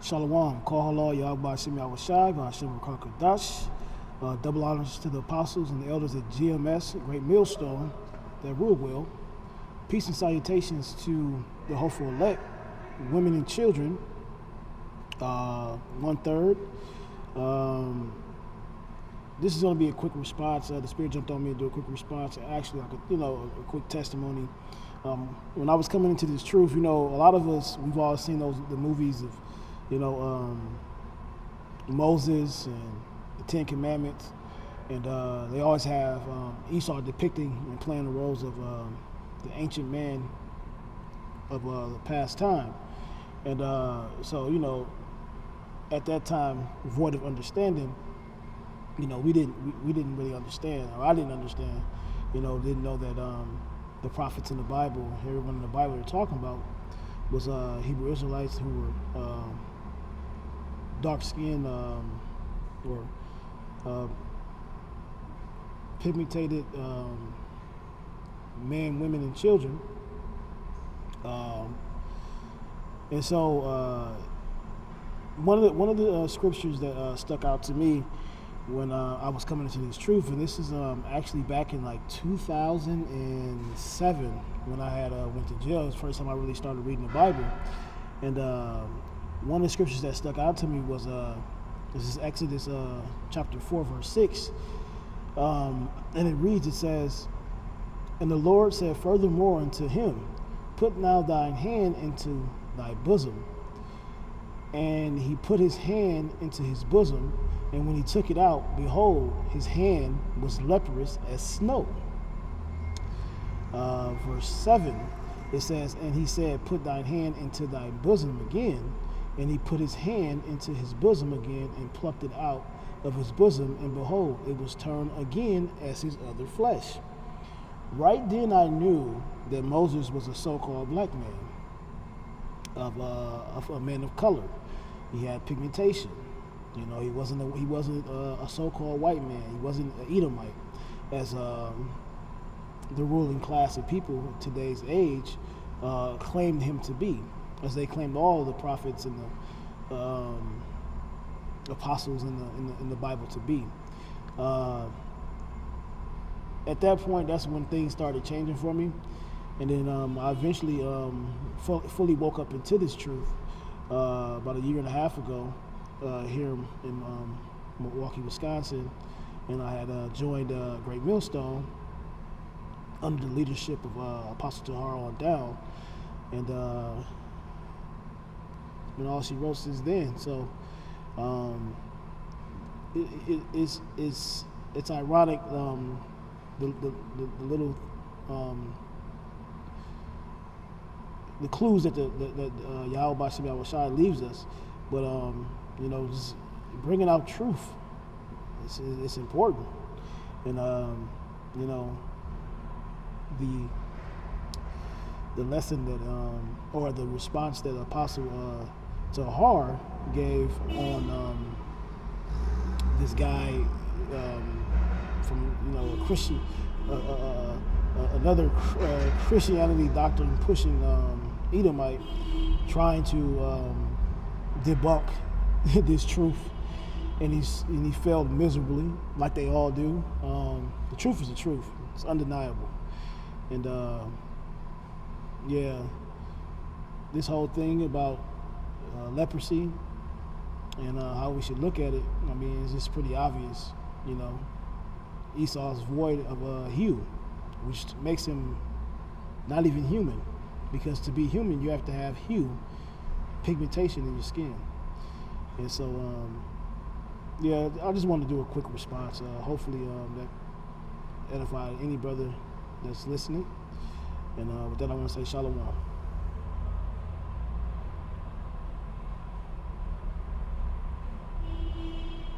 Shalom, Kol Halal, Yahweh Shem Yahushai, Hashem Kadash. Double honors to the apostles and the elders at GMS, Great Millstone, that rule well. Peace and salutations to the hopeful elect, women and children, 1/3. This is going to be a quick response. The Spirit jumped on me to do a quick response. Actually, like a quick testimony. When I was coming into this truth, a lot of us, we've all seen the movies of, Moses and the Ten Commandments, and they always have Esau depicting and playing the roles of the ancient man of the past time. And so, at that time, void of understanding, we didn't really understand, or I didn't understand, didn't know that the prophets in the Bible, everyone in the Bible they're talking about, was Hebrew Israelites who were dark-skinned or pigmented men, women, and children. And so one of the scriptures that stuck out to me when I was coming into this truth, and this is actually back in like 2007 when I had went to jail. It was the first time I really started reading the Bible. And one of the scriptures that stuck out to me was this is Exodus chapter 4, verse 6. And it reads, it says, "And the Lord said furthermore unto him, Put now thine hand into thy bosom. And he put his hand into his bosom, and when he took it out, behold, his hand was leprous as snow." Verse 7, it says, "And he said, Put thine hand into thy bosom again. And he put his hand into his bosom again, and plucked it out of his bosom, and behold, it was turned again as his other flesh." Right then I knew that Moses was a so-called black man, of a man of color. He had pigmentation. He wasn't a so-called white man. He wasn't an Edomite, as the ruling class of people in today's age claimed him to be, as they claimed all the prophets and the apostles in the Bible to be. At that point, that's when things started changing for me, and then I eventually fully woke up into this truth about a year and a half ago here in Milwaukee, Wisconsin, and I had joined Great Millstone under the leadership of Apostle Tahar on down, and all she wrote since then. So it's ironic, the little the clues that Yahweh Shem Yahushai leaves us, but just bringing out truth, it's important, and the lesson that or the response that Apostle Tahar gave on this guy from a Christian, another Christianity doctrine pushing Edomite, trying to debunk this truth, and he failed miserably, like they all do. The truth is the truth; it's undeniable, and this whole thing about leprosy and how we should look at it. I mean, it's just pretty obvious. Esau's void of hue, which makes him not even human, because to be human you have to have hue, pigmentation in your skin. And so I just wanted to do a quick response, hopefully that edified any brother that's listening, and with that I want to say shalom.